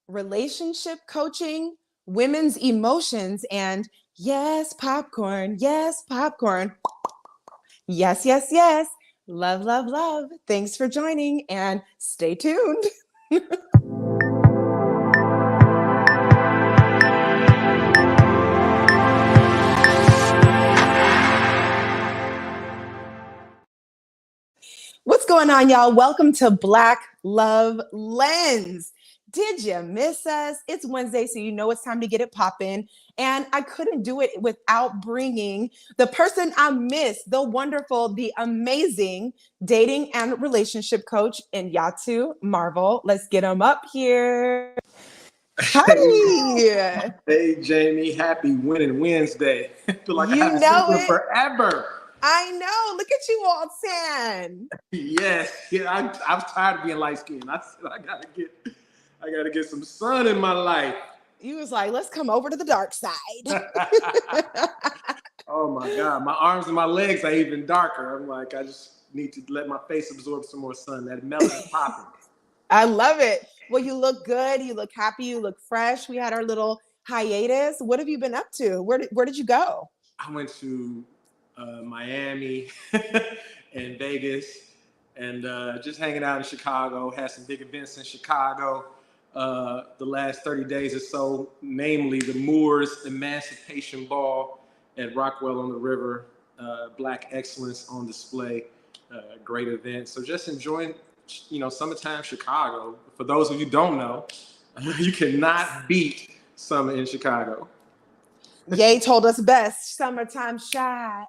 relationship coaching, women's emotions, and yes, popcorn. Yes, popcorn. Yes, yes, yes. Love, love, love. Thanks for joining and stay tuned. What's going on, y'all? Welcome to Black Love Lens. Did you miss us? It's Wednesday, so you know it's time to get it poppin'. And I couldn't do it without bringing the person I miss, the wonderful, the amazing dating and relationship coach, Nyatu Marvel. Let's get him up here. Hi. Hey, Jaimi, happy Winning Wednesday. I feel like I You haven't seen know you it. forever. I know. Look at you all tan. Yes, yeah, I'm tired of being light skinned. I said I gotta get some sun in my life. You was like, let's come over to the dark side. Oh my God, my arms and my legs are even darker. I'm like, I just need to let my face absorb some more sun. That melanin popping. I love it. Well, you look good. You look happy. You look fresh. We had our little hiatus. What have you been up to? Where did you go? I went to Miami and Vegas and just hanging out in Chicago. Had some big events in Chicago the last 30 days or so, namely the Moors Emancipation Ball at Rockwell on the River. Black excellence on display. Great event. So just enjoying, summertime Chicago. For those of you who don't know, you cannot beat summer in Chicago. Ye told us best. Summertime shy.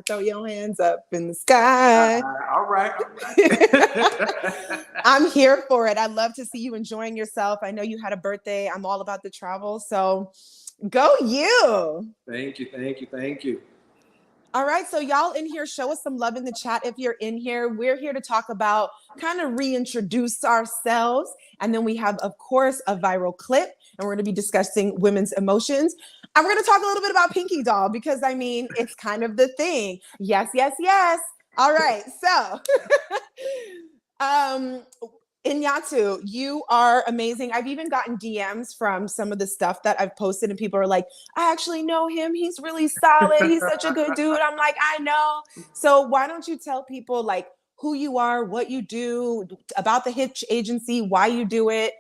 Throw your hands up in the sky. All right. I'm here for it. I love to see you enjoying yourself. I know you had a birthday. I'm all about the travel. So go you. Thank you. All right, so y'all in here, show us some love in the chat if you're in here. We're here to talk about, kind of reintroduce ourselves. And then we have, of course, a viral clip, and we're going to be discussing women's emotions. And we're going to talk a little bit about Pinky Doll, because, I mean, it's kind of the thing. Yes, yes, yes. All right, so Nyatu, you are amazing. I've even gotten DMs from some of the stuff that I've posted, and people are like, I actually know him. He's really solid. He's such a good dude. I'm like, I know. So why don't you tell people like who you are, what you do, about the Hitch Agency, why you do it?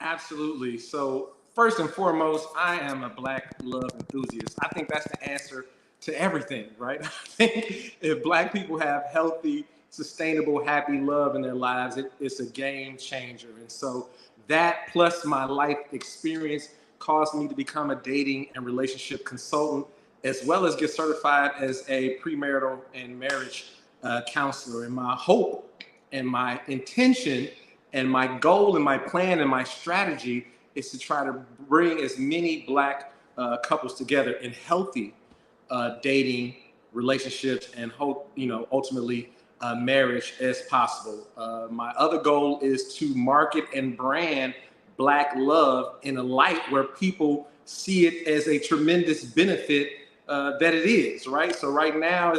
Absolutely. So first and foremost, I am a Black love enthusiast. I think that's the answer to everything, right? I think if Black people have healthy, sustainable, happy love in their lives, it's a game changer. And so that plus my life experience caused me to become a dating and relationship consultant, as well as get certified as a premarital and marriage counselor. And my hope and my intention and my goal and my plan and my strategy is to try to bring as many Black couples together in healthy dating relationships and hope, ultimately marriage as possible. My other goal is to market and brand Black love in a light where people see it as a tremendous benefit that it is, right? So right now,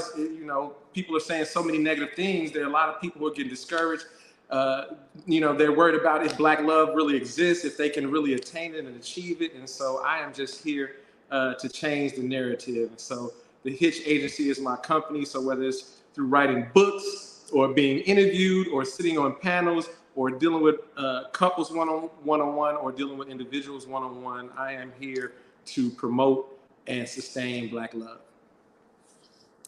people are saying so many negative things. There are a lot of people who are getting discouraged. They're worried about if Black love really exists, if they can really attain it and achieve it. And so I am just here to change the narrative. And so the Hitch Agency is my company. So whether it's through writing books or being interviewed or sitting on panels or dealing with couples one-on-one or dealing with individuals one-on-one, I am here to promote and sustain Black love.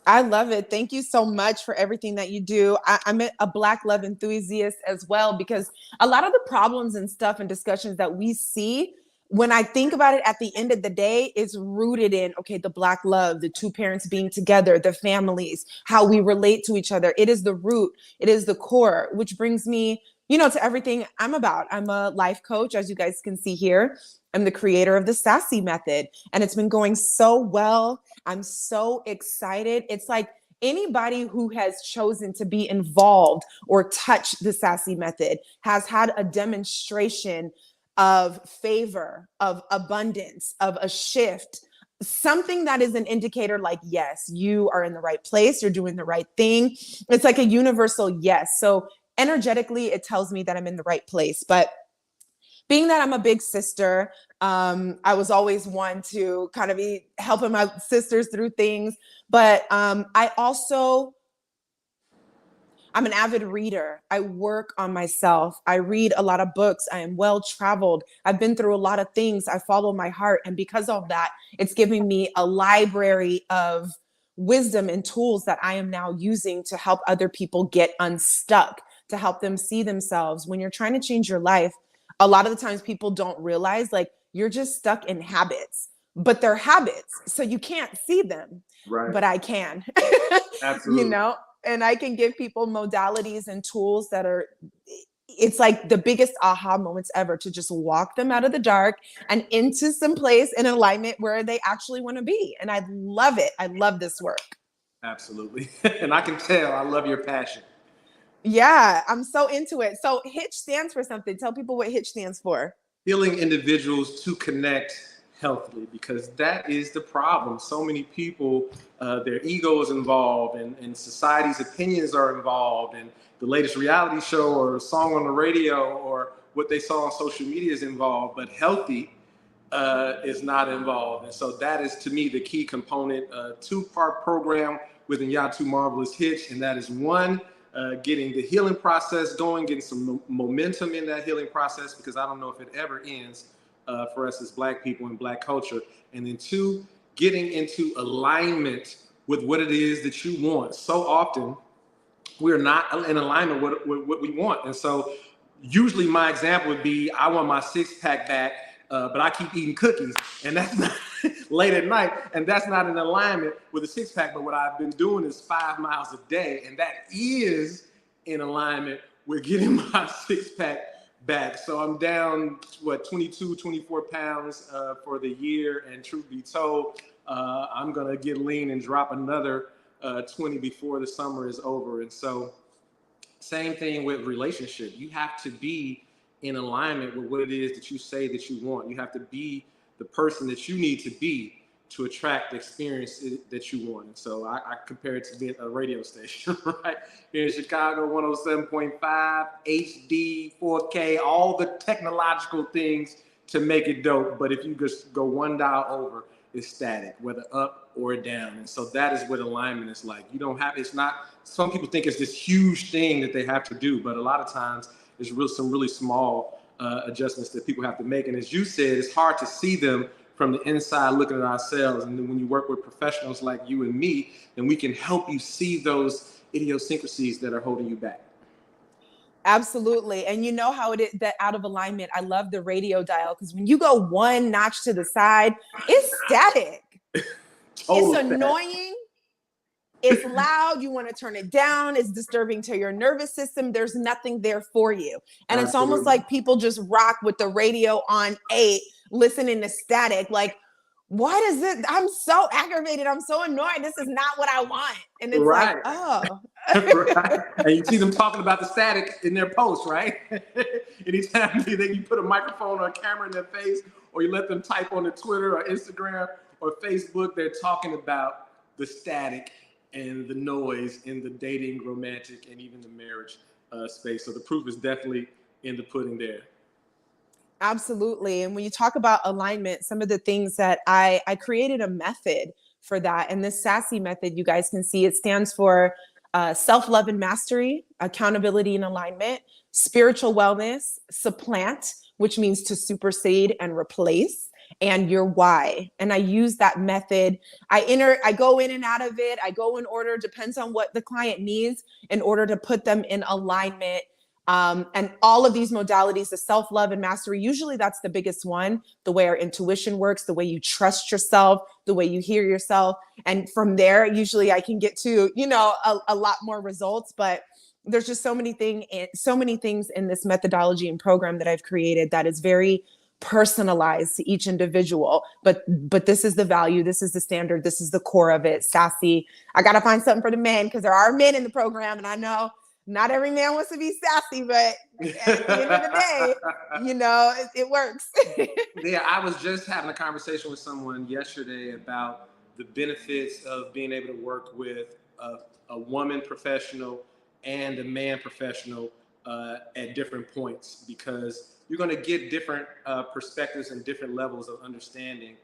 I love it. Thank you so much for everything that you do. I'm a Black love enthusiast as well, because a lot of the problems and stuff and discussions that we see, when I think about it at the end of the day, is rooted in, okay, the Black love, the two parents being together, the families, how we relate to each other. It is the root. It is the core, which brings me, to everything I'm about. I'm a life coach, as you guys can see here. I'm the creator of the Sassy Method, and it's been going so well. I'm so excited. It's like anybody who has chosen to be involved or touch the Sassy Method has had a demonstration of favor, of abundance, of a shift, something that is an indicator like, yes, you are in the right place. You're doing the right thing. It's like a universal yes. So energetically, it tells me that I'm in the right place. But being that I'm a big sister, I was always one to kind of be helping my sisters through things. But I'm an avid reader. I work on myself. I read a lot of books. I am well traveled. I've been through a lot of things. I follow my heart. And because of that, it's giving me a library of wisdom and tools that I am now using to help other people get unstuck, to help them see themselves. When you're trying to change your life, a lot of the times people don't realize like you're just stuck in habits, but they're habits. So you can't see them, Right. but I can, Absolutely. and I can give people modalities and tools that are, it's like the biggest aha moments ever to just walk them out of the dark and into some place in alignment where they actually want to be. And I love it. I love this work. Absolutely. And I can tell I love your passion. Yeah, I'm so into it. So Hitch stands for something. Tell people what Hitch stands for. Healing individuals to connect healthily, because that is the problem. So many people, their ego is involved, and society's opinions are involved, and the latest reality show or song on the radio or what they saw on social media is involved, but healthy is not involved. And so that is, to me, the key component. Two-part program with Nyatu Marvel is Hitch, and that is one, getting the healing process going, getting some momentum in that healing process, because I don't know if it ever ends for us as Black people and Black culture. And then two, getting into alignment with what it is that you want. So often we're not in alignment with what we want. And so usually my example would be, I want my six-pack back, but I keep eating cookies, and that's not late at night, and that's not in alignment with a six-pack. But what I've been doing is 5 miles a day, and that is in alignment with getting my six-pack back. So I'm down, 22, 24 pounds for the year, and truth be told, I'm gonna get lean and drop another 20 before the summer is over. And so same thing with relationship. You have to be in alignment with what it is that you say that you want. You have to be the person that you need to be to attract the experience that you want. And so I compare it to being a radio station, right? Here in Chicago, 107.5, HD, 4K, all the technological things to make it dope. But if you just go one dial over, it's static, whether up or down. And so that is what alignment is like. You don't have, it's not, some people think it's this huge thing that they have to do, but a lot of times there's some really small adjustments that people have to make. And as you said, it's hard to see them from the inside looking at ourselves. And then when you work with professionals like you and me, then we can help you see those idiosyncrasies that are holding you back. Absolutely. And you know how it is that out of alignment, I love the radio dial, because when you go one notch to the side, it's static. Total It's static. annoying. It's loud. You want to turn it down. It's disturbing to your nervous system. There's nothing there for you. And it's almost like people just rock with the radio on 8, listening to static. Like, what is it? I'm so aggravated. I'm so annoyed. This is not what I want. And it's Right. like, oh. Right. And you see them talking about the static in their posts, right? Anytime you put a microphone or a camera in their face, or you let them type on the Twitter or Instagram or Facebook, they're talking about the static and the noise in the dating, romantic, and even the marriage space. So the proof is definitely in the pudding there. Absolutely. And when you talk about alignment, some of the things that I created a method for that. And this SASSY method, you guys can see, it stands for self-love and mastery, accountability and alignment, spiritual wellness, supplant, which means to supersede and replace, and your why. And I use that method. I go in and out of it. I go in order, depends on what the client needs, in order to put them in alignment. And all of these modalities, the self-love and mastery, usually that's the biggest one, the way our intuition works, the way you trust yourself, the way you hear yourself. And from there, usually I can get to, a lot more results, but there's just so many things in this methodology and program that I've created that is very personalized to each individual. But this is the value, this is the standard, this is the core of it. Sassy. I got to find something for the men, because there are men in the program, and I know not every man wants to be sassy, but at the end of the day, it works. Yeah, I was just having a conversation with someone yesterday about the benefits of being able to work with a woman professional and a man professional at different points, because you're going to get different perspectives and different levels of understanding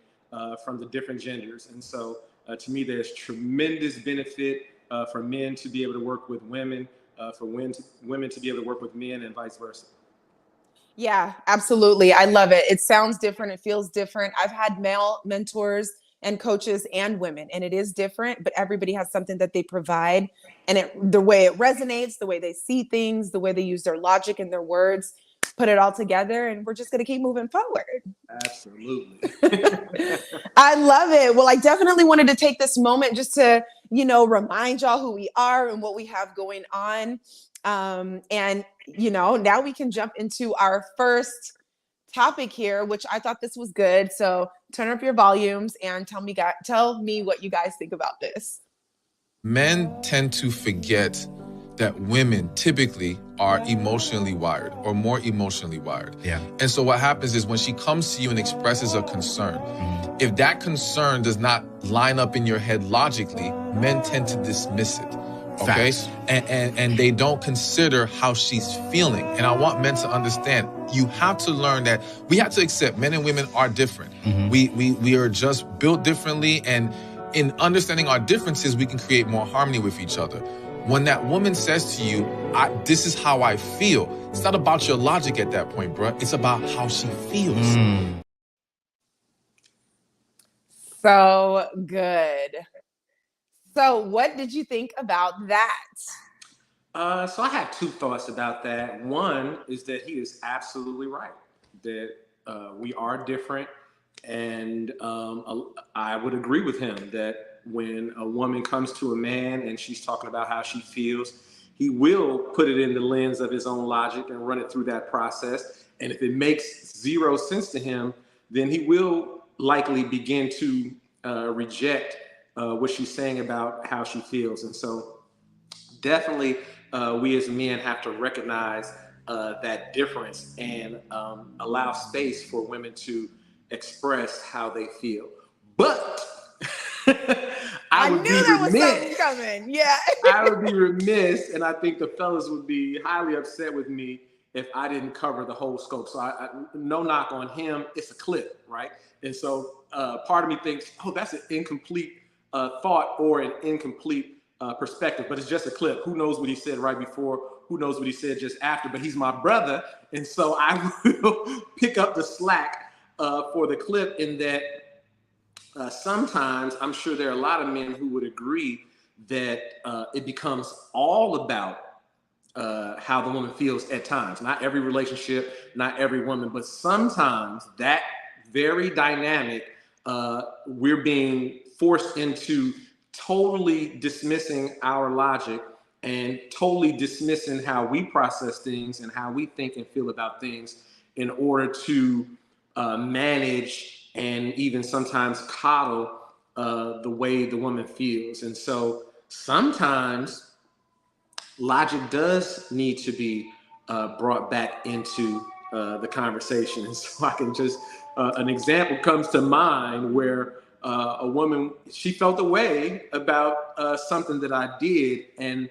from the different genders. And so to me, there's tremendous benefit for men to be able to work with women, for women to be able to work with men, and vice versa. Yeah, absolutely. I love it. It sounds different. It feels different. I've had male mentors and coaches and women, and it is different, but everybody has something that they provide. And the way it resonates, the way they see things, the way they use their logic and their words, put it all together, and we're just going to keep moving forward. Absolutely. I love it. Well, I definitely wanted to take this moment just to, remind y'all who we are and what we have going on. And now we can jump into our first topic here, which I thought this was good. So turn up your volumes and tell me what you guys think about this. Men tend to forget that women typically are emotionally wired or more emotionally wired. Yeah. And so what happens is when she comes to you and expresses a concern, if that concern does not line up in your head logically, men tend to dismiss it. Okay. And they don't consider how she's feeling. And I want men to understand, you have to learn that we have to accept men and women are different. We are just built differently. And in understanding our differences, we can create more harmony with each other. When that woman says to you, this is how I feel, it's not about your logic at that point, bro. It's about how she feels. So good. So what did you think about that? So I have two thoughts about that. One is that he is absolutely right, that we are different. And I would agree with him that when a woman comes to a man and she's talking about how she feels, he will put it in the lens of his own logic and run it through that process. And if it makes zero sense to him, then he will likely begin to reject what she's saying about how she feels. And so definitely we as men have to recognize that difference and allow space for women to express how they feel. But I would knew be there was remiss. something coming. Yeah. I would be remiss, and I think the fellas would be highly upset with me if I didn't cover the whole scope. So I no knock on him. It's a clip, right? And so part of me thinks, oh, that's an incomplete thought or an incomplete perspective, but it's just a clip. Who knows what he said right before? Who knows what he said just after? But he's my brother, and so I will pick up the slack for the clip in that sometimes I'm sure there are a lot of men who would agree that it becomes all about how the woman feels at times. Not every relationship, not every woman, but sometimes that very dynamic, we're being forced into totally dismissing our logic and totally dismissing how we process things and how we think and feel about things in order to manage and even sometimes coddle the way the woman feels. And so sometimes logic does need to be brought back into the conversation. And so I can just, an example comes to mind where a woman, she felt a way about something that I did, and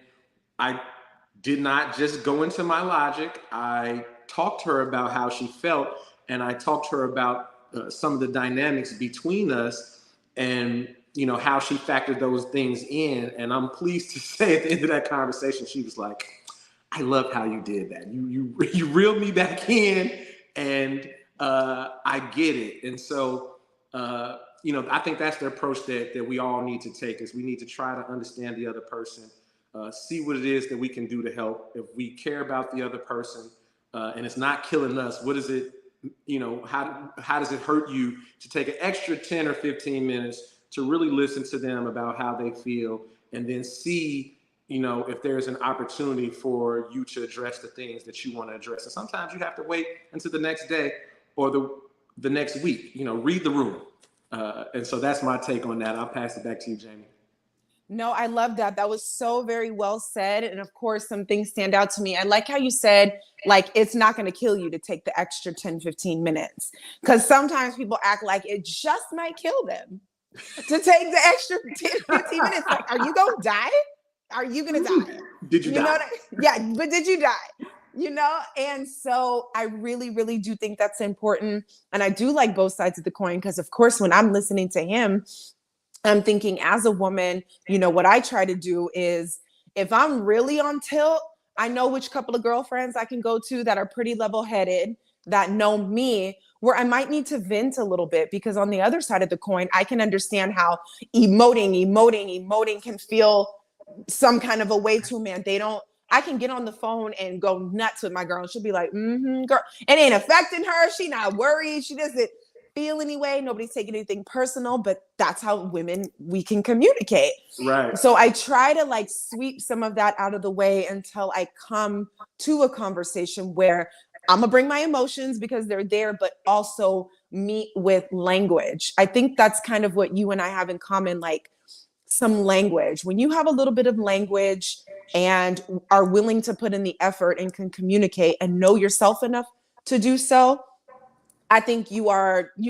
I did not just go into my logic. I talked to her about how she felt, and I talked to her about some of the dynamics between us and how she factored those things in. And I'm pleased to say at the end of that conversation, she was like, I love how you did that. You reeled me back in, and I get it. And so, I think that's the approach that we all need to take, is we need to try to understand the other person, see what it is that we can do to help. If we care about the other person and it's not killing us, what is it, how does it hurt you to take an extra 10 or 15 minutes to really listen to them about how they feel, and then see, if there's an opportunity for you to address the things that you want to address. And sometimes you have to wait until the next day or the next week, read the room. And so that's my take on that. I'll pass it back to you, Jaimi. No, I love that. That was so very well said. And of course, some things stand out to me. I like how you said, it's not going to kill you to take the extra 10, 15 minutes. Because sometimes people act like it just might kill them to take the extra 10, 15 minutes. Like, are you going to die? Are you going to die? Did you die? Yeah, but did you die? you know? And so I really, really do think that's important. And I do like both sides of the coin because, of course, when I'm listening to him, I'm thinking as a woman, you know, what I try to do is if I'm really on tilt, I know which couple of girlfriends I can go to that are pretty level headed, that know me, where I might need to vent a little bit because on the other side of the coin, I can understand how emoting can feel some kind of a way to a man. I can get on the phone and go nuts with my girl and she'll be like, girl, it ain't affecting her. She not worried. She doesn't feel anyway. Nobody's taking anything personal, but that's how women, we can communicate. Right. So I try to like sweep some of that out of the way until I come to a conversation where I'm gonna bring my emotions because they're there, but also meet with language. I think that's kind of what you and I have in common, like some language. When you have a little bit of language and are willing to put in the effort and can communicate and know yourself enough to do so, I think you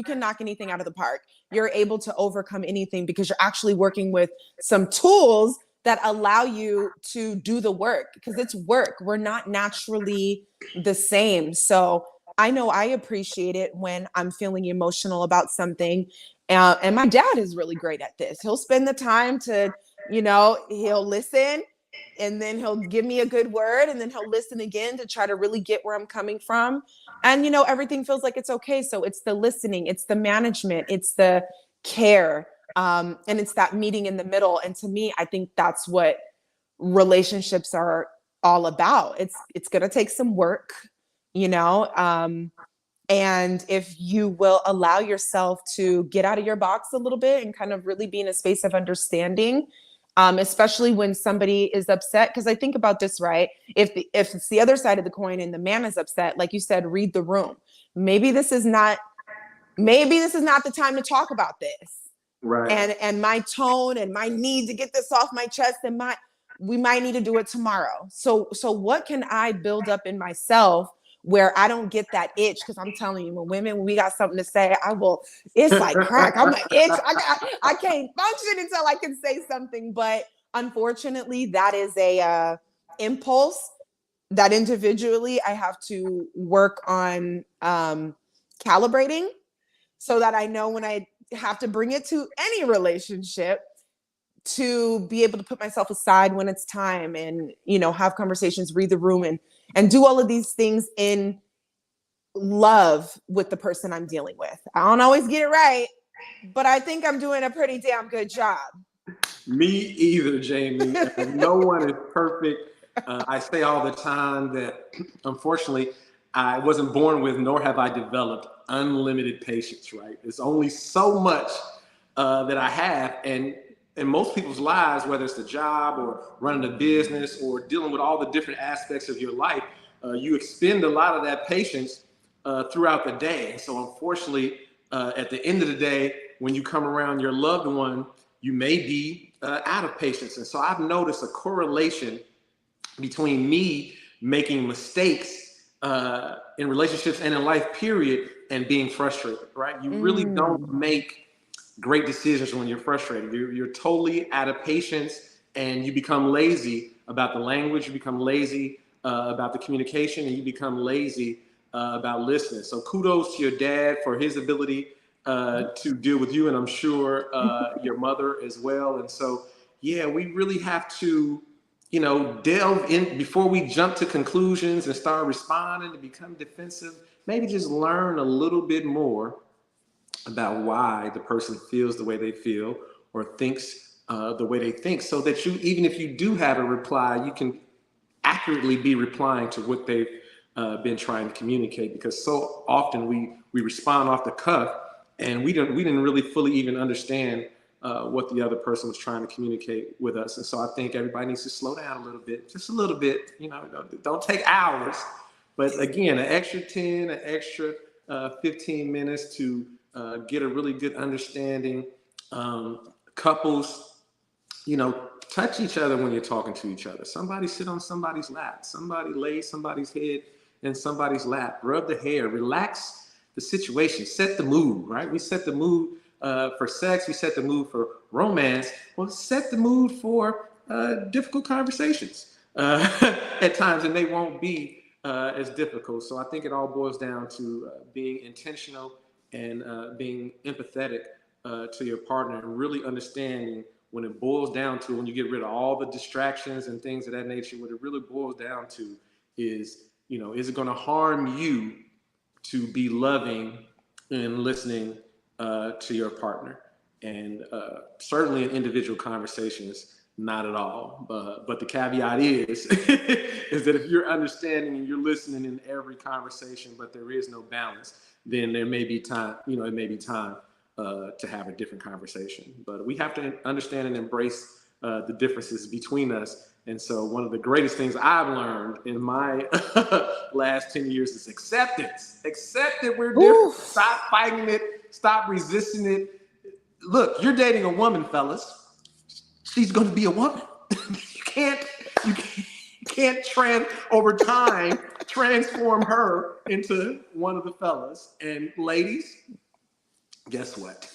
can knock anything out of the park. You're able to overcome anything because you're actually working with some tools that allow you to do the work because it's work. We're not naturally the same. So I know I appreciate it when I'm feeling emotional about something. And my dad is really great at this. He'll spend the time to, he'll listen and then he'll give me a good word and then he'll listen again to try to really get where I'm coming from. And, everything feels like it's okay. So it's the listening, it's the management, it's the care, and it's that meeting in the middle. And to me, I think that's what relationships are all about. It's going to take some work, and if you will allow yourself to get out of your box a little bit and kind of really be in a space of understanding, especially when somebody is upset. Because I think about this, right? If it's the other side of the coin and the man is upset, like you said, read the room. Maybe this is not the time to talk about this. Right. And my tone and my need to get this off my chest and we might need to do it tomorrow. So what can I build up in myself where I don't get that itch? Because I'm telling you, when we got something to say, it's like crack. I'm like itch. I can't function until I can say something. But unfortunately, that is a impulse that individually I have to work on calibrating so that I know when I have to bring it to any relationship to be able to put myself aside when it's time and, have conversations, read the room and do all of these things in love with the person I'm dealing with. I don't always get it right, but I think I'm doing a pretty damn good job. Me either, Jaimi. No one is perfect. I say all the time that unfortunately I wasn't born with, nor have I developed unlimited patience, right? There's only so much that I have. And in most people's lives, whether it's the job or running a business or dealing with all the different aspects of your life, you expend a lot of that patience throughout the day. So unfortunately, at the end of the day, when you come around your loved one, you may be out of patience. And so I've noticed a correlation between me making mistakes in relationships and in life, period, and being frustrated, right? You really don't make great decisions when you're frustrated. You're totally out of patience and you become lazy about the language, you become lazy about the communication, and you become lazy about listening. So kudos to your dad for his ability to deal with you, and I'm sure your mother as well. And so, yeah, we really have to, delve in before we jump to conclusions and start responding and become defensive. Maybe just learn a little bit more about why the person feels the way they feel or thinks the way they think, so that even if you do have a reply, you can accurately be replying to what they've been trying to communicate. Because so often we respond off the cuff and we didn't really fully even understand what the other person was trying to communicate with us. And so I think everybody needs to slow down a little bit, just a little bit. Don't take hours, but again, an extra 10, an extra 15 minutes to get a really good understanding. Couples, touch each other when you're talking to each other. Somebody sit on somebody's lap. Somebody lay somebody's head in somebody's lap. Rub the hair. Relax the situation. Set the mood, right? We set the mood for sex. We set the mood for romance. Well, set the mood for difficult conversations at times, and they won't be as difficult. So I think it all boils down to being intentional and being empathetic to your partner, and really understanding when it boils down to, when you get rid of all the distractions and things of that nature, what it really boils down to is, is it going to harm you to be loving and listening to your partner? And certainly in individual conversations, not at all. But the caveat is, is that if you're understanding and you're listening in every conversation, but there is no balance, then there may be time, it may be time to have a different conversation. But we have to understand and embrace the differences between us. And so one of the greatest things I've learned in my last 10 years is acceptance. Accept that we're different. Stop fighting it. Stop resisting it. Look, you're dating a woman, fellas. She's going to be a woman. you can't over time transform her into one of the fellas. And ladies, guess what?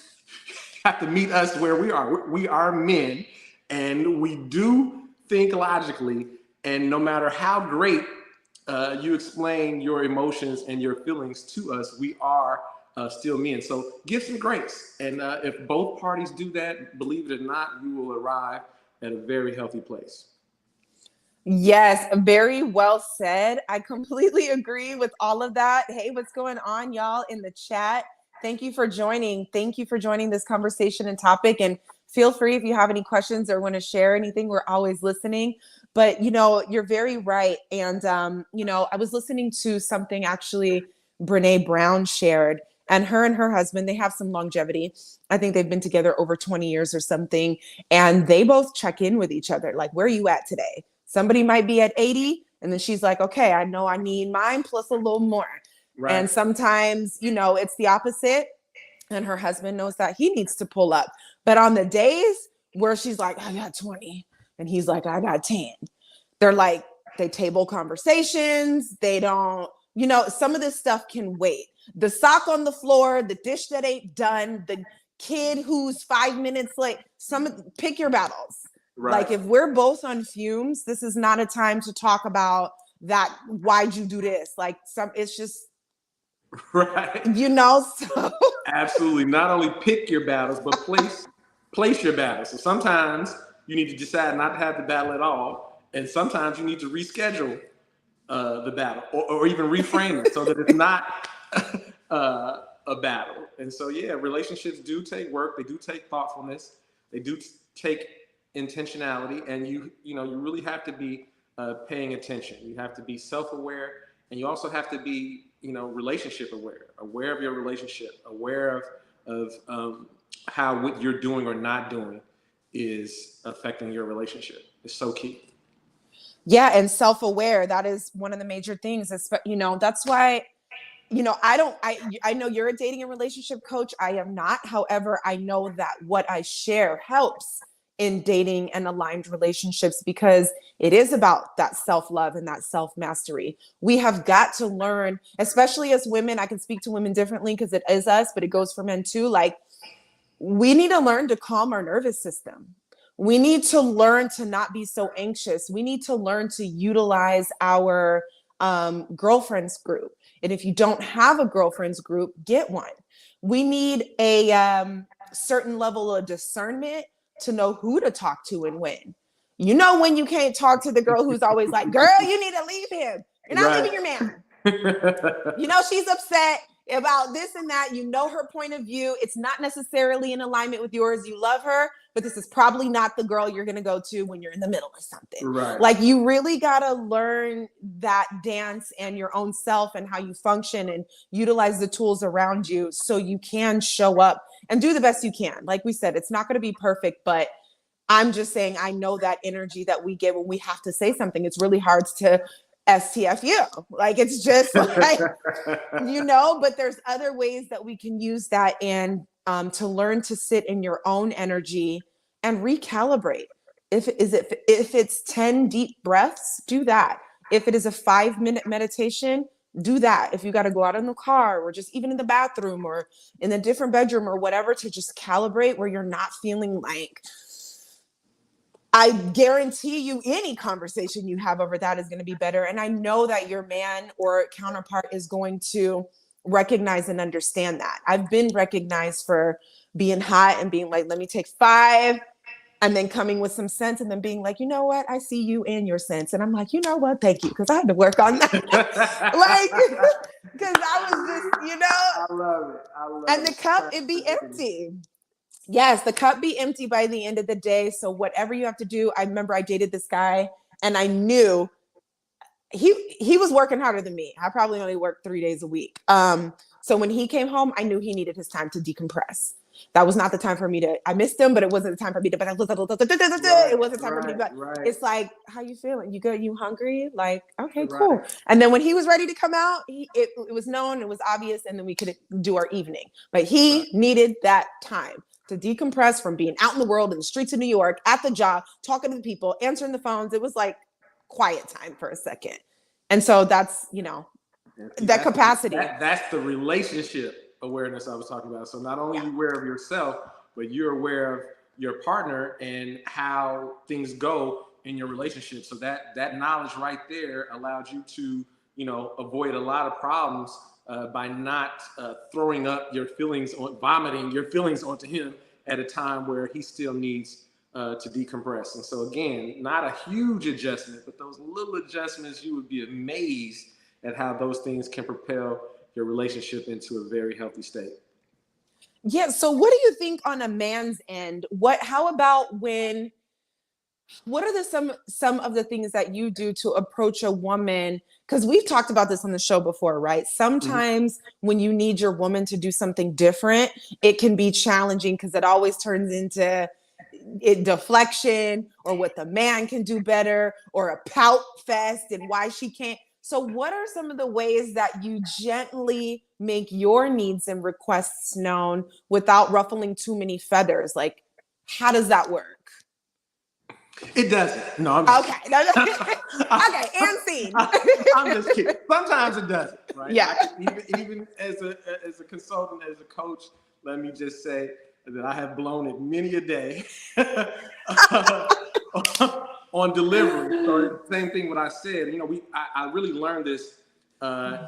You have to meet us where we are. We are men, and we do think logically. And no matter how great you explain your emotions and your feelings to us, we are still men. So give some grace. And if both parties do that, believe it or not, you will arrive at a very healthy place. Yes, very well said. I completely agree with all of that. Hey, what's going on, y'all, in the chat? Thank you for joining. Thank you for joining this conversation and topic. And feel free if you have any questions or want to share anything. We're always listening. But, you're very right. And, I was listening to something actually Brene Brown shared. And her husband, they have some longevity. I think they've been together over 20 years or something. And they both check in with each other. Like, where are you at today? Somebody might be at 80. And then she's like, okay, I know I need mine plus a little more. Right. And sometimes, it's the opposite. And her husband knows that he needs to pull up. But on the days where she's like, I got 20. And he's like, I got 10. They're like, they table conversations. They don't, some of this stuff can wait. The sock on the floor, the dish that ain't done, the kid who's 5 minutes late, pick your battles. Right. Like, if we're both on fumes, this is not a time to talk about that. Why'd you do this? Like, it's just, right. So absolutely. Not only pick your battles, but place your battles. So sometimes you need to decide not to have the battle at all. And sometimes you need to reschedule the battle or even reframe it so that it's not a battle. And so, yeah, relationships do take work. They do take thoughtfulness. They do take intentionality. And you really have to be paying attention. You have to be self-aware, and you also have to be, relationship aware of your relationship, aware of how what you're doing or not doing is affecting your relationship. It's so key. Yeah. And self-aware, that is one of the major things. That's why, I know you're a dating and relationship coach. I am not. However, I know that what I share helps in dating and aligned relationships, because it is about that self-love and that self-mastery. We have got to learn, especially as women. I can speak to women differently because it is us, but it goes for men too. Like, we need to learn to calm our nervous system. We need to learn to not be so anxious. We need to learn to utilize our girlfriends group. And if you don't have a girlfriends group, get one. We need a certain level of discernment to know who to talk to and when. When you can't talk to the girl who's always like, girl, you need to leave him. You're not leaving your man. She's upset about this and that. Her point of view. It's not necessarily in alignment with yours. You love her, but this is probably not the girl you're going to go to when you're in the middle of something. Right. Like, you really got to learn that dance and your own self and how you function and utilize the tools around you so you can show up and do the best you can. Like we said, it's not going to be perfect, but I'm just saying, I know that energy that we get when we have to say something. It's really hard to STFU. Like, it's just like, but there's other ways that we can use that, and to learn to sit in your own energy and recalibrate. If it's 10 deep breaths, do that. If it is a 5-minute meditation, do that. If you got to go out in the car or just even in the bathroom or in a different bedroom or whatever, to just calibrate where you're not feeling like, I guarantee you any conversation you have over that is going to be better. And I know that your man or counterpart is going to recognize and understand that. I've been recognized for being hot and being like, let me take 5, and then coming with some sense, and then being like, you know what? I see you and your sense. And I'm like, you know what? Thank you. Because I had to work on that. Like, because I was just, I love it. And the cup, it be empty. Yes, the cup be empty by the end of the day. So whatever you have to do, I remember I dated this guy and I knew he was working harder than me. I probably only worked 3 days a week. So when he came home, I knew he needed his time to decompress. That was not the time for me to, I missed him, but it wasn't the time for me to, it wasn't time for me to, it's like, how you feeling? You good? You hungry? Like, okay, cool. And then when he was ready to come out, it was known, it was obvious, and then we could do our evening. But he needed that time to decompress from being out in the world, in the streets of New York, at the job, talking to the people, answering the phones. It was like quiet time for a second. And so that's, that capacity. That's the relationship awareness I was talking about. So not only are you aware of yourself, but you're aware of your partner and how things go in your relationship. So that knowledge right there allowed you to, avoid a lot of problems by not throwing up your feelings, vomiting your feelings onto him at a time where he still needs to decompress. And so again, not a huge adjustment, but those little adjustments, you would be amazed at how those things can propel your relationship into a very healthy state. Yeah. So what do you think on a man's end? How about what are some of the things that you do to approach a woman? Because we've talked about this on the show before, right? Sometimes when you need your woman to do something different, it can be challenging because it always turns into deflection or what the man can do better or a pout fest and why she can't. So what are some of the ways that you gently make your needs and requests known without ruffling too many feathers? Like, how does that work? It doesn't. No, I'm just okay. No. Okay, and scene. I'm just kidding. Sometimes it doesn't, right? Yeah. Even as a consultant, as a coach, let me just say that I have blown it many a day on delivery. So same thing what I said. I really learned this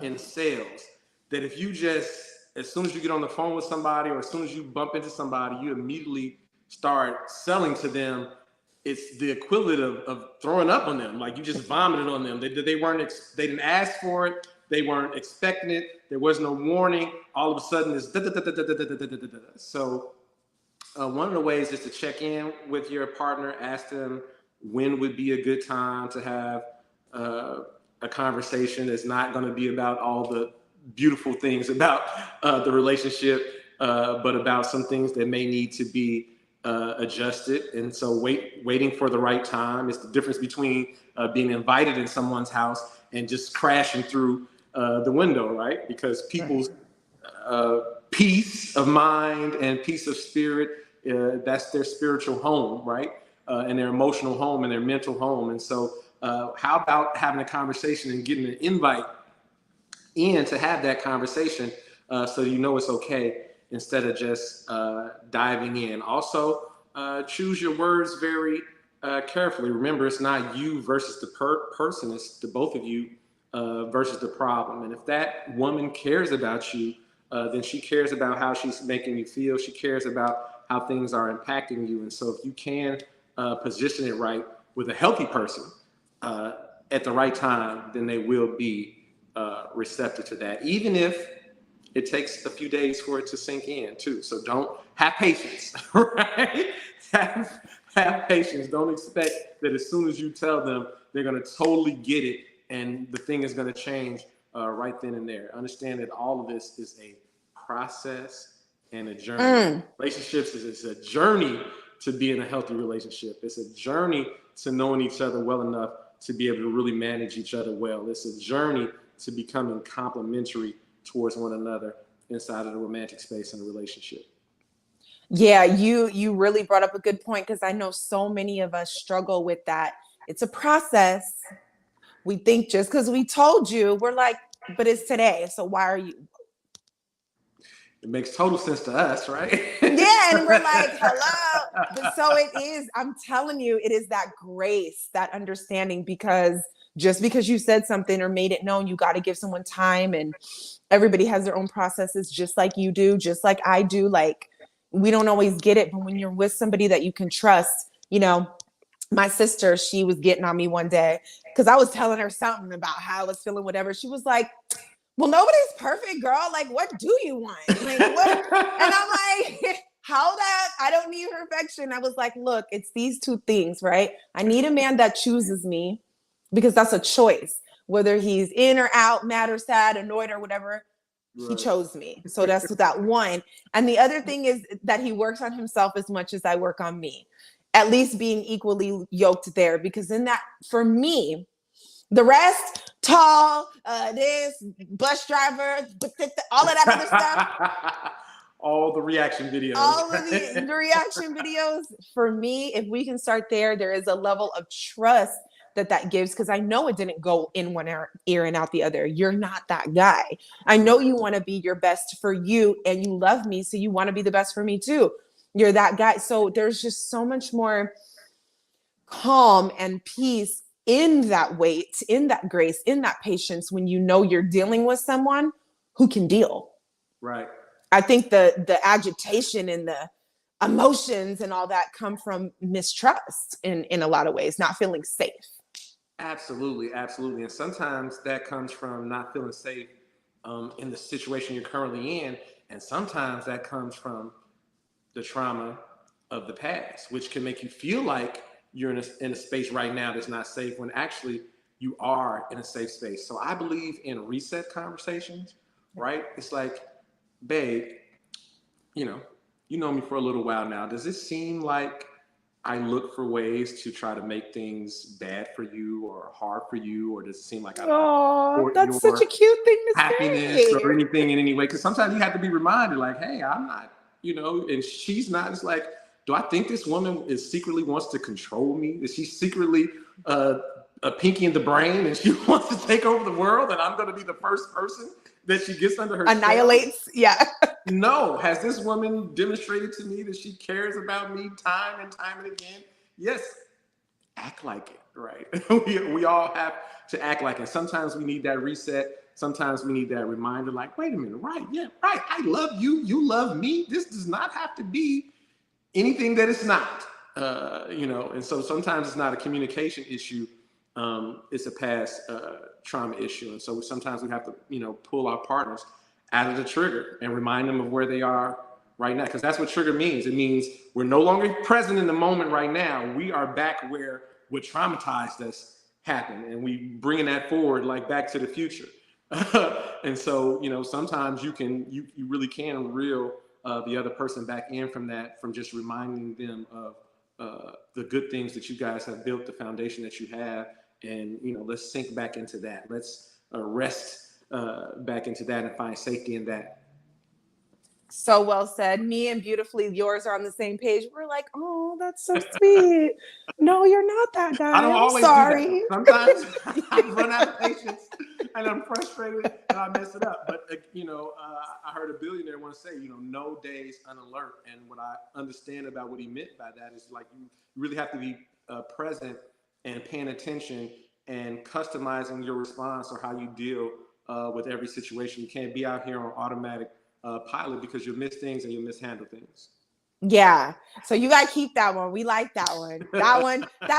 in sales, that if you just, as soon as you get on the phone with somebody or as soon as you bump into somebody, you immediately start selling to them. It's the equivalent of throwing up on them. Like you just vomited on them. They didn't ask for it. They weren't expecting it. There was no warning. All of a sudden it's So one of the ways is to check in with your partner, ask them when would be a good time to have a conversation that's not going to be about all the beautiful things about the relationship, but about some things that may need to be adjusted. And so waiting for the right time is the difference between being invited in someone's house and just crashing through the window, right? Because people's peace of mind and peace of spirit, that's their spiritual home, right? And their emotional home and their mental home. And so how about having a conversation and getting an invite in to have that conversation so it's okay, instead of just diving in. Also, choose your words very carefully. Remember, it's not you versus the person, it's the both of you versus the problem. And if that woman cares about you, then she cares about how she's making you feel. She cares about how things are impacting you. And so if you can position it right with a healthy person at the right time, then they will be receptive to that, even if it takes a few days for it to sink in too. So don't have patience, right? Have patience. Don't expect that as soon as you tell them, they're going to totally get it and the thing is going to change right then and there. Understand that all of this is a process and a journey. Relationships is a journey to be in a healthy relationship. It's a journey to knowing each other well enough to be able to really manage each other well. It's a journey to becoming complementary towards one another inside of the romantic space in a relationship. Yeah, you really brought up a good point, because I know so many of us struggle with that. It's a process. We think just because we told you, we're like, but it's today. So why are you? it makes total sense to us, right? Yeah, and we're like, hello. But so it is, I'm telling you, it is that grace, that understanding, because just because you said something or made it known, you got to give someone time, and everybody has their own processes, just like you do, just like I do. Like, we don't always get it, but when you're with somebody that you can trust, my sister, she was getting on me one day because I was telling her something about how I was feeling, whatever. She was like, well, nobody's perfect, girl. Like, what do you want? Like, what? And I'm like, how that? I don't need perfection. I was like, look, it's these two things, right? I need a man that chooses me, because that's a choice. Whether he's in or out, mad or sad, annoyed or whatever, he chose me. So that's that one. And the other thing is that he works on himself as much as I work on me, at least being equally yoked there. Because in that, for me, the rest, tall, this, bus driver, all of that other stuff. All the reaction videos. All of the reaction videos. For me, if we can start there, there is a level of trust that gives, because I know it didn't go in one ear and out the other. You're not that guy. I know you want to be your best for you, and you love me, so you want to be the best for me too. You're that guy. So there's just so much more calm and peace in that weight, in that grace, in that patience, when you know you're dealing with someone who can deal. Right. I think the agitation and the emotions and all that come from mistrust in a lot of ways, not feeling safe. Absolutely, absolutely. And sometimes that comes from not feeling safe in the situation you're currently in. And sometimes that comes from the trauma of the past, which can make you feel like you're in a space right now that's not safe, when actually you are in a safe space. So I believe in reset conversations, right? It's like, babe, you know me for a little while now. Does it seem like I look for ways to try to make things bad for you or hard for you? Or does it seem like I support that's such a cute thing to happiness say, or anything in any way? Because sometimes you have to be reminded, like, hey, I'm not, and she's not. It's like, do I think this woman secretly wants to control me? Is she secretly a pinky in the brain and she wants to take over the world, and I'm going to be the first person that she gets under her annihilates spell? Yeah. No. Has this woman demonstrated to me that she cares about me time and time and again? Yes. Act like it, right? we all have to act like it. Sometimes we need that reset. Sometimes we need that reminder, like, wait a minute, right? Yeah, right. I love you. You love me. This does not have to be anything that it's not, and so sometimes it's not a communication issue. It's a past trauma issue. And so sometimes we have to, pull our partners out of the trigger and remind them of where they are right now. Because that's what trigger means. It means we're no longer present in the moment right now. We are back where what traumatized us happened. And we bringing that forward, like Back to the Future. And so, sometimes you really can reel the other person back in from just reminding them of the good things that you guys have built, the foundation that you have. And, let's sink back into that. Let's rest back into that and find safety in that. So well said. Me and Beautifully Yours are on the same page. We're like, oh, that's so sweet. No, you're not that guy. I don't always sorry. do that. Sometimes I run out of patience and I'm frustrated and I mess it up. But, I heard a billionaire once say, no days unalert. And what I understand about what he meant by that is, like, you really have to be present and paying attention and customizing your response or how you deal with every situation. You can't be out here on automatic pilot, because you'll miss things and you'll mishandle things. Yeah. So you got to keep that one. We like that one. That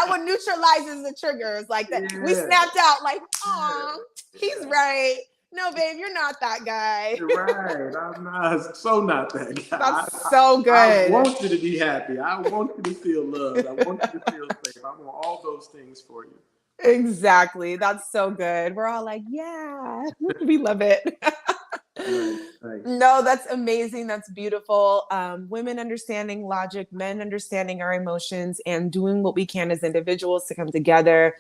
one neutralizes the triggers like that. Yeah. We snapped out like, oh, he's right. No, babe, you're not that guy. You're right. I'm not that guy. That's so good. I want you to be happy. I want you to feel loved. I want you to feel safe. I want all those things for you. Exactly. That's so good. We're all like, yeah, we love it. Right. No, that's amazing. That's beautiful. Women understanding logic, men understanding our emotions, and doing what we can as individuals to come together.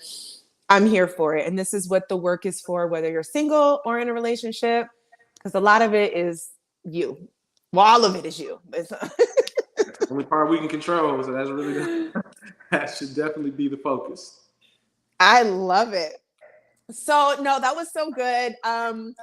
I'm here for it. And this is what the work is for, whether you're single or in a relationship, because a lot of it is you. Well, all of it is you. That's the only part we can control. So that's really that should definitely be the focus. I love it. So no, that was so good. And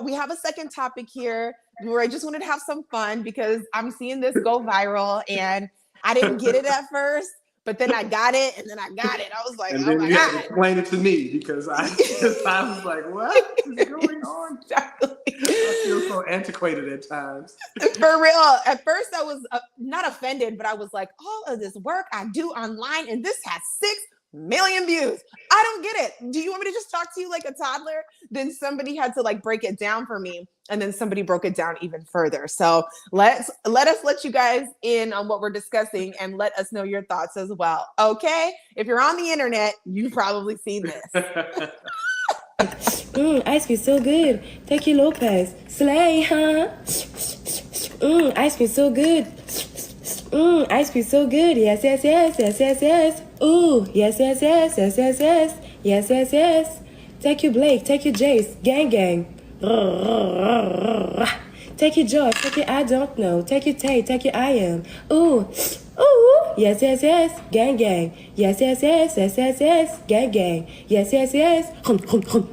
we have a second topic here where I just wanted to have some fun because I'm seeing this go viral and I didn't get it at first, but then I got it and then I got it. I was like, And oh then my you had to God. explain it to me because I was like, what is going on? Exactly. I feel so antiquated at times. For real. At first I was not offended, but I was like, all of this work I do online and this has 6 million views. I don't get it. Do you want me to just talk to you like a toddler? Then somebody had to like break it down for me. And then somebody broke it down even further. So let us let you guys in on what we're discussing and let us know your thoughts as well. Okay? If you're on the internet, you've probably seen this. Ice cream so good. Thank you, Lopez. Slay, huh? Ice cream so good. Ice cream so good. Yes, yes, yes, yes, yes, yes. Ooh, yes, yes, yes, yes, yes, yes. Yes, yes, yes. Take you, Blake. Take you, Jace. Gang, gang. Take you, George. Take you, I don't know. Take you, Tay. Take you, I am. Ooh. Ooh. Yes, yes, yes. Gang, gang. Yes, yes, yes, yes, yes, yes. Gang, gang. Yes, yes, yes. Hum, hum, hum.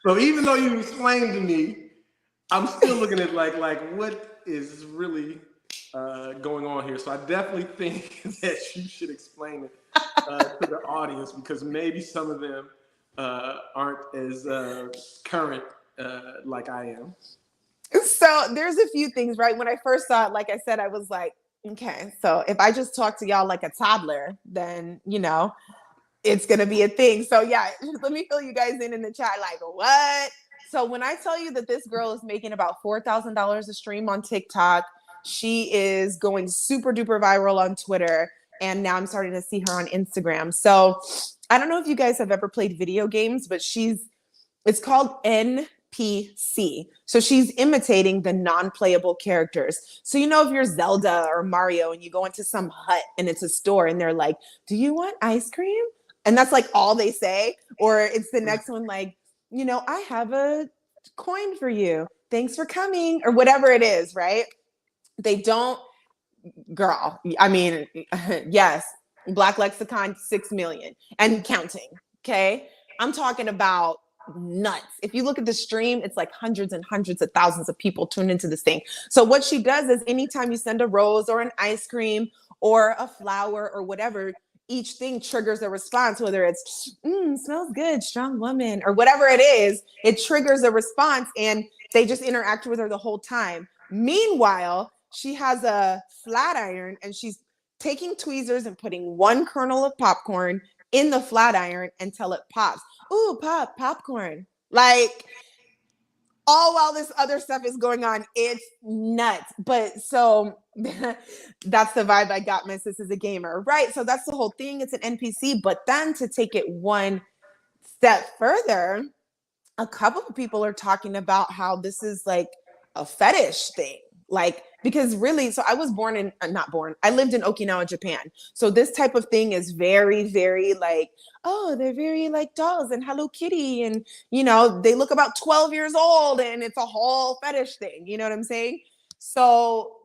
So even though you explained to me, I'm still looking at like what is really going on here. So I definitely think that you should explain it to the audience because maybe some of them aren't as current like I am. So there's a few things, right? When I first saw it, like I said, I was like, okay, so if I just talk to y'all like a toddler, then, it's going to be a thing. So yeah, let me fill you guys in the chat. Like, what? So when I tell you that this girl is making about $4,000 a stream on TikTok, she is going super duper viral on Twitter. And now I'm starting to see her on Instagram. So I don't know if you guys have ever played video games, but it's called NPC. So she's imitating the non-playable characters. So if you're Zelda or Mario and you go into some hut and it's a store and they're like, do you want ice cream? And that's like all they say. Or it's the next one like, I have a coin for you. Thanks for coming. Or whatever it is, right? They don't, girl. I mean, yes, Black Lexicon, 6 million and counting. Okay. I'm talking about nuts. If you look at the stream, it's like hundreds and hundreds of thousands of people tuned into this thing. So what she does is anytime you send a rose or an ice cream or a flower or whatever, each thing triggers a response, whether it's smells good, strong woman, or whatever it is, it triggers a response and they just interact with her the whole time. Meanwhile, she has a flat iron and she's taking tweezers and putting one kernel of popcorn in the flat iron until it pops. Ooh, popcorn. Like, all while this other stuff is going on. It's nuts. But so that's the vibe I got, my sis is a gamer, right? So that's the whole thing. It's an NPC. But then to take it one step further, a couple of people are talking about how this is like a fetish thing. Like, because really, so I was I lived in Okinawa, Japan. So this type of thing is very, very like, oh, they're very like dolls and Hello Kitty. And, they look about 12 years old and it's a whole fetish thing. You know what I'm saying? So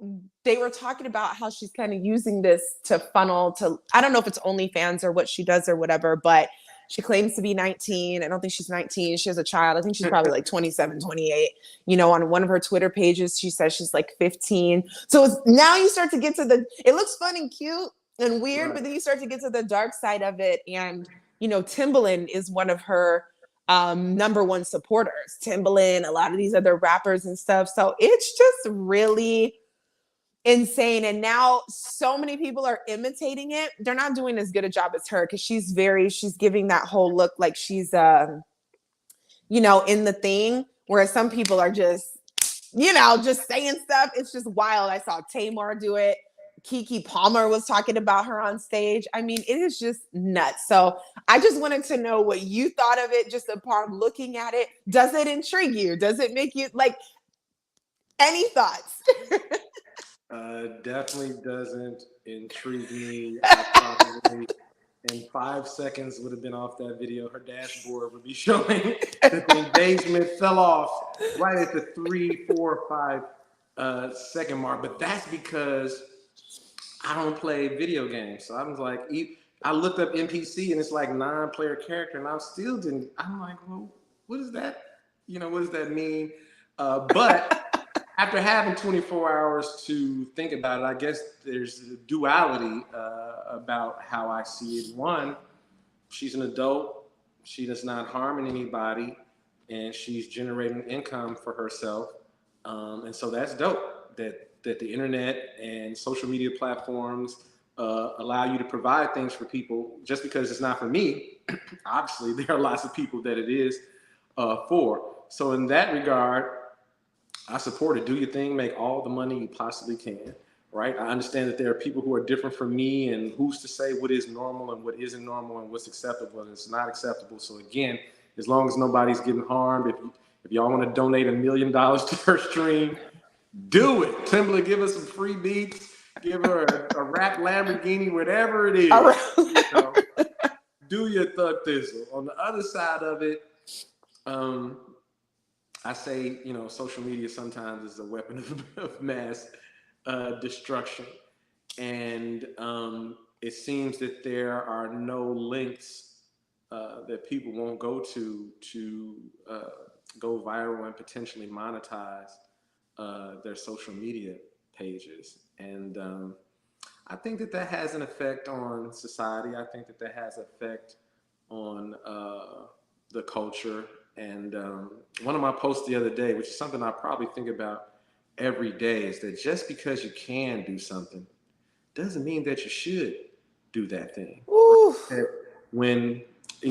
they were talking about how she's kind of using this to funnel to, I don't know if it's OnlyFans or what she does or whatever, but she claims to be 19. I don't think she's 19. She has a child. I think she's probably like 27, 28. On one of her Twitter pages, she says she's like 15. So now you start to get to it looks fun and cute and weird, right. But then you start to get to the dark side of it. And, Timbaland is one of her number one supporters. Timbaland, a lot of these other rappers and stuff. So it's just really insane. And now so many people are imitating it. They're not doing as good a job as her because she's giving that whole look like she's in the thing, whereas some people are just saying stuff. It's just wild. I saw Tamar do it. Kiki Palmer was talking about her on stage. I mean, it is just nuts. So I just wanted to know what you thought of it just upon looking at it. Does it intrigue you? Does it make you like any thoughts? Definitely doesn't intrigue me. I probably in 5 seconds would have been off that video. Her dashboard would be showing that the engagement fell off right at the 3, 4, 5 second mark. But that's because I don't play video games. So I was like, I looked up NPC and it's like non-player character, and I still didn't. I'm like, well, what is that? What does that mean? But after having 24 hours to think about it, I guess there's a duality about how I see it. One, she's an adult. She is not harming anybody, and she's generating income for herself. And so that's dope that the internet and social media platforms allow you to provide things for people. Just because it's not for me, obviously there are lots of people that it is for. So in that regard, I support it. Do your thing, make all the money you possibly can, right? I understand that there are people who are different from me, and who's to say what is normal and what isn't normal and what's acceptable and it's not acceptable. So again, as long as nobody's getting harmed, if y'all want to donate $1 million to her stream, do it. Timberly, give us some free beats. Give her a rap Lamborghini, whatever it is. Do your thug thizzle. On the other side of it, I say, social media sometimes is a weapon of mass destruction. And it seems that there are no links that people won't go to go viral and potentially monetize their social media pages. And I think that has an effect on society. I think that has an effect on the culture. And one of my posts the other day, which is something I probably think about every day, is that just because you can do something doesn't mean that you should do that thing. When,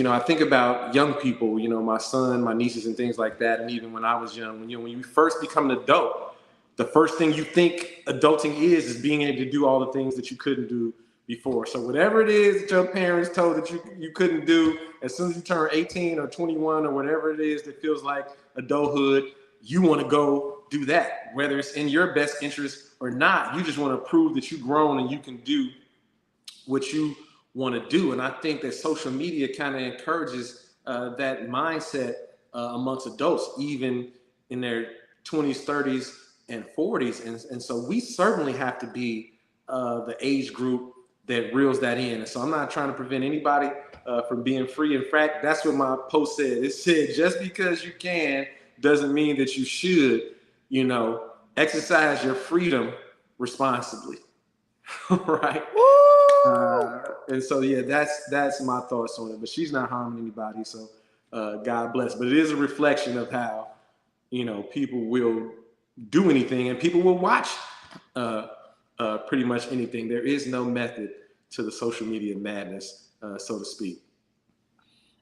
I think about young people, my son, my nieces and things like that. And even when I was young, when you first become an adult, the first thing you think adulting is being able to do all the things that you couldn't do before. So whatever it is that your parents told that you couldn't do, as soon as you turn 18 or 21 or whatever it is that feels like adulthood, you want to go do that. Whether it's in your best interest or not, you just want to prove that you've grown and you can do what you want to do. And I think that social media kind of encourages that mindset amongst adults, even in their 20s, 30s, and 40s. And so we certainly have to be the age group that reels that in. And so I'm not trying to prevent anybody from being free. In fact, that's what my post said. It said, just because you can doesn't mean that you should, exercise your freedom responsibly. Right? And so, yeah, that's my thoughts on it. But she's not harming anybody. So God bless. But it is a reflection of how, people will do anything and people will watch pretty much anything. There is no method to the social media madness, so to speak.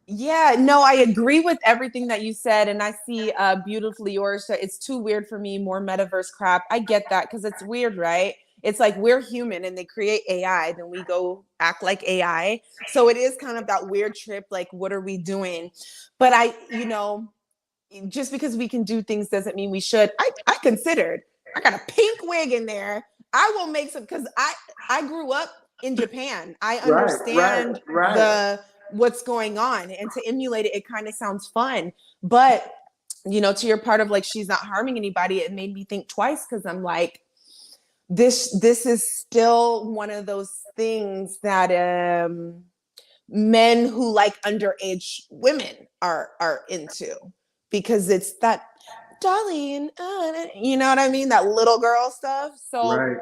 Yeah, no, I agree with everything that you said. And I see beautifully yours. So it's too weird for me, more metaverse crap. I get that because it's weird, right? It's like we're human and they create AI, then we go act like AI. So it is kind of that weird trip, like, what are we doing? But just because we can do things doesn't mean we should. I considered, I got a pink wig in there. I will make some, because I grew up in Japan. I understand what's going on, and to emulate it kind of sounds fun. But to your part of like, she's not harming anybody, it made me think twice, because I'm like, this is still one of those things that men who like underage women are into, because it's that darling, you know what I mean? That little girl stuff. So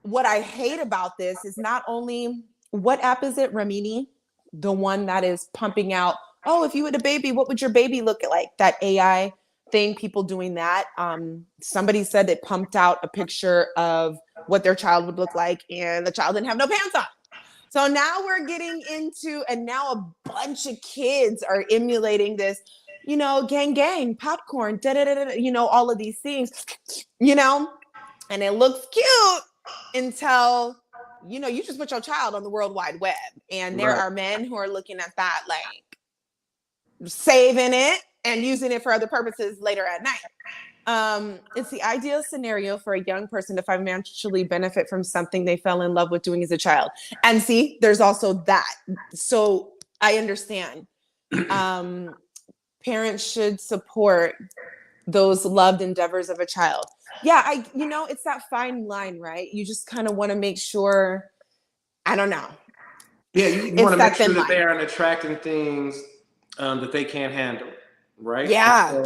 what I hate about this is not only, what app is it? Ramini, the one that is pumping out, oh, if you had a baby, what would your baby look like? That AI thing, people doing that. Somebody said it pumped out a picture of what their child would look like, and the child didn't have no pants on. So now we're getting into, and now a bunch of kids are emulating this, gang, popcorn, all of these things, and it looks cute until, you just put your child on the World Wide Web. And there are men who are looking at that, like, saving it and using it for other purposes later at night. It's the ideal scenario for a young person to financially benefit from something they fell in love with doing as a child. And see, there's also that. So I understand. Parents should support those loved endeavors of a child. Yeah, it's that fine line, right? You just kind of want to make sure, I don't know. Yeah, you want It's to that make sure thin that they line. aren't attracting things that they can't handle, right? And Yeah.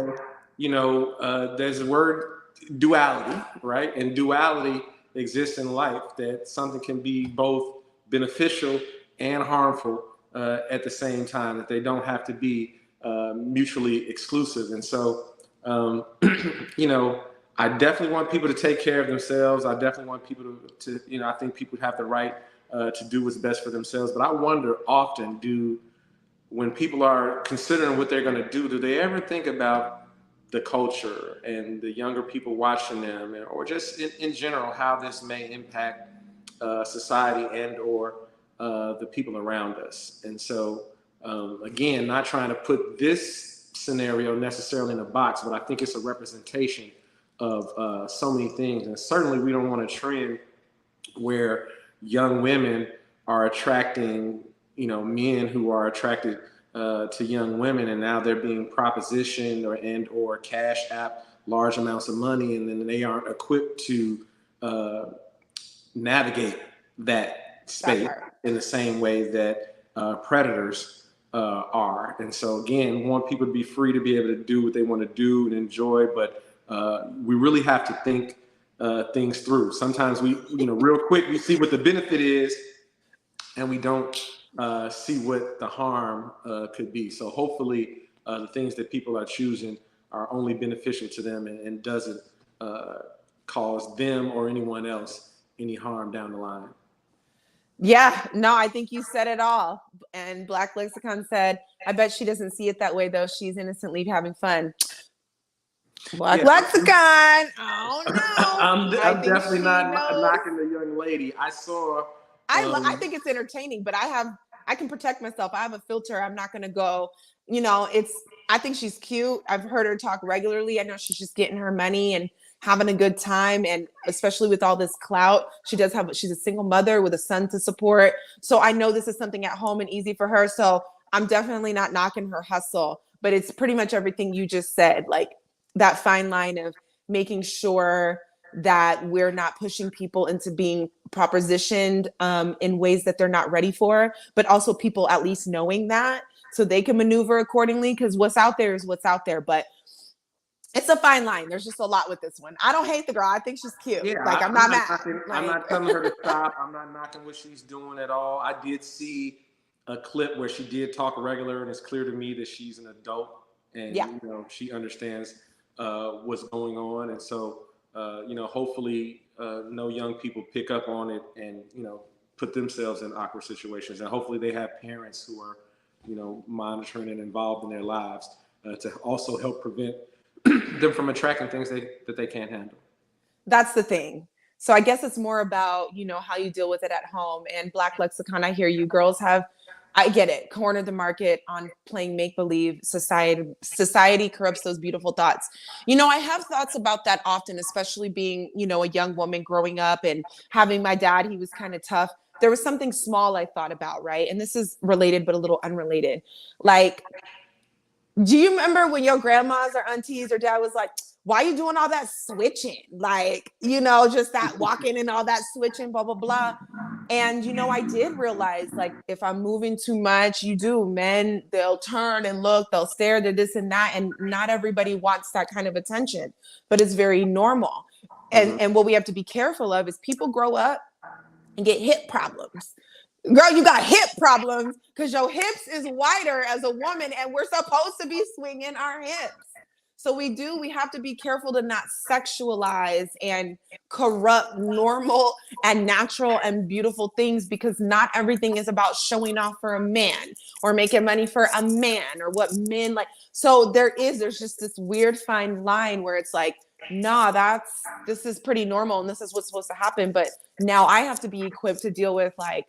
so, there's a word duality, right? And duality exists in life, that something can be both beneficial and harmful at the same time, that they don't have to be mutually exclusive. And so, you know, I definitely want people to take care of themselves. I definitely want people to I think people have the right to do what's best for themselves. But I wonder often, when people are considering what they're going to do they ever think about the culture and the younger people watching them, or just in general, how this may impact society and or the people around us? And so, again, not trying to put this scenario necessarily in a box, but I think it's a representation of so many things. And certainly we don't want a trend where young women are attracting, men who are attracted to young women, and now they're being propositioned or cash app large amounts of money, and then they aren't equipped to navigate that space in the same way that predators are. And so again, we want people to be free to be able to do what they want to do and enjoy, but we really have to think things through. Sometimes we, real quick, we see what the benefit is, and we don't see what the harm could be. So hopefully the things that people are choosing are only beneficial to them and doesn't cause them or anyone else any harm down the line. Yeah, no, I think you said it all. And Black Lexicon said, I bet she doesn't see it that way, though. She's innocently having fun. Black Lexicon. Oh, no. I'm definitely not knocking the young lady. I saw. I think it's entertaining, but I can protect myself. I have a filter. I'm not going to go, I think she's cute. I've heard her talk regularly. I know she's just getting her money and having a good time. And especially with all this clout, she's a single mother with a son to support. So I know this is something at home and easy for her. So I'm definitely not knocking her hustle, but it's pretty much everything you just said, like that fine line of making sure that we're not pushing people into being propositioned in ways that they're not ready for, but also people at least knowing that so they can maneuver accordingly, because what's out there is what's out there. But it's a fine line. There's just a lot with this one. I don't hate the girl. I think she's cute. Yeah, I'm not mad. I'm not telling her to stop. I'm not knocking what she's doing at all. I did see a clip where she did talk regular, and it's clear to me that she's an adult and she understands what's going on. And so hopefully no young people pick up on it and put themselves in awkward situations, and hopefully they have parents who are monitoring and involved in their lives to also help prevent them from attracting things that they can't handle. That's the thing. So I guess it's more about, how you deal with it at home. And Black Lexicon, I hear you. Girls have, I get it, cornered the market on playing make-believe. Society corrupts those beautiful thoughts. I have thoughts about that often, especially being, a young woman growing up and having my dad. He was kind of tough. There was something small I thought about, right? And this is related, but a little unrelated. Like, do you remember when your grandmas or aunties or dad was like, why are you doing all that switching? Like, just that walking and all that switching, blah, blah, blah. And, I did realize, like, if I'm moving too much, men, they'll turn and look, they'll stare, they're this and that. And not everybody wants that kind of attention, but it's very normal. And what we have to be careful of is people grow up and get hip problems. Girl, you got hip problems because your hips is wider as a woman, and we're supposed to be swinging our hips. So we have to be careful to not sexualize and corrupt normal and natural and beautiful things, because not everything is about showing off for a man or making money for a man or what men like. So there's just this weird fine line where it's like, nah, this is pretty normal and this is what's supposed to happen. But now I have to be equipped to deal with, like,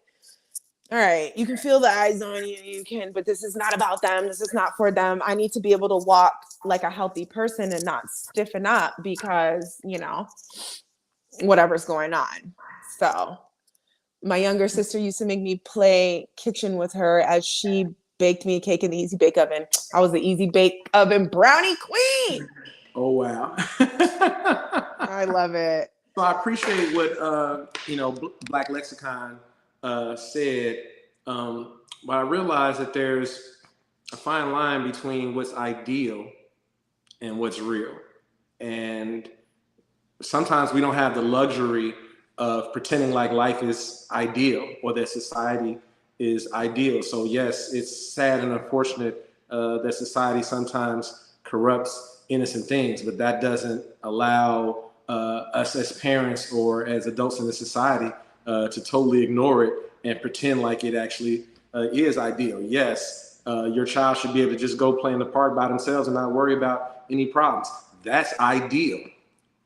all right, you can feel the eyes on you, but this is not about them. This is not for them. I need to be able to walk like a healthy person and not stiffen up because, whatever's going on. So my younger sister used to make me play kitchen with her as she baked me a cake in the Easy Bake Oven. I was the Easy Bake Oven brownie queen. Oh, wow. I love it. So I appreciate what, Black Lexicon said But I realized that there's a fine line between what's ideal and what's real. And sometimes we don't have the luxury of pretending like life is ideal or that society is ideal. So yes, it's sad and unfortunate that society sometimes corrupts innocent things, but that doesn't allow us as parents or as adults in the society to totally ignore it and pretend like it actually is ideal. Yes, your child should be able to just go play in the park by themselves and not worry about any problems. That's ideal.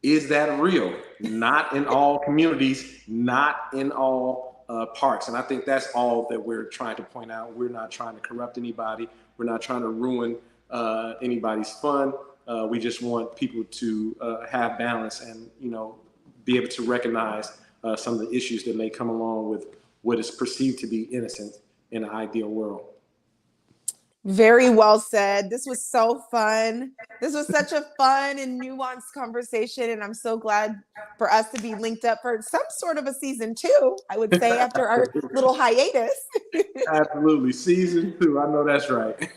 Is that real? Not in all communities, not in all parks. And I think that's all that we're trying to point out. We're not trying to corrupt anybody. We're not trying to ruin anybody's fun. We just want people to have balance and, you know, be able to recognize some of the issues that may come along with what is perceived to be innocent in an ideal world. Very well said. This was so fun. This was such a fun and nuanced conversation. And I'm so glad for us to be linked up for some sort of a season 2, I would say, after our little hiatus. Absolutely. Season 2. I know that's right.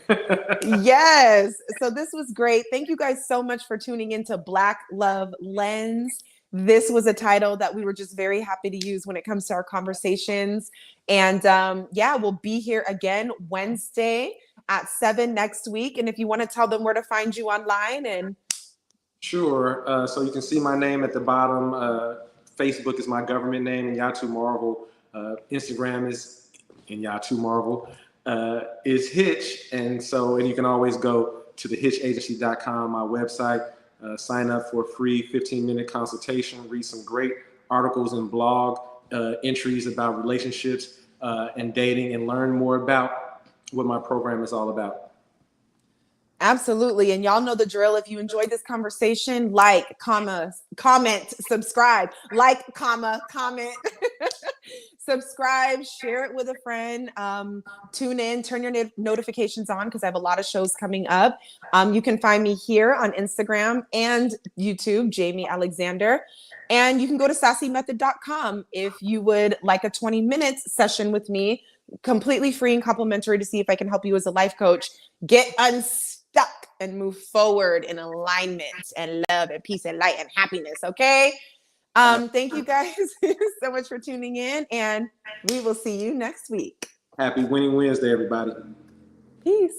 Yes. So this was great. Thank you guys so much for tuning into Black Love Lens. This was a title that we were just very happy to use when it comes to our conversations. And yeah, we'll be here again Wednesday at 7 next week. And if you want to tell them where to find you online and Sure. So you can see my name at the bottom. Facebook is my government name, Nyatu Marvel. Instagram is Nyatu Marvel. Is Hitch. And you can always go to thehitchagency.com, my website, sign up for a free 15-minute consultation, read some great articles and blog entries about relationships and dating, and learn more about what my program is all about. absolutely. And y'all know the drill. If you enjoyed this conversation, like, comment, subscribe, like, comment, subscribe, share it with a friend, tune in, turn your notifications on because I have a lot of shows coming up. You can find me here on Instagram and YouTube, Jaimi Alexander. And you can go to sassymethod.com if you would like a 20-minute session with me, completely free and complimentary, to see if I can help you as a life coach get unstuck and move forward in alignment and love and peace and light and happiness. Okay. Thank you guys so much for tuning in, and we will see you next week. Happy Winning Wednesday, everybody. Peace.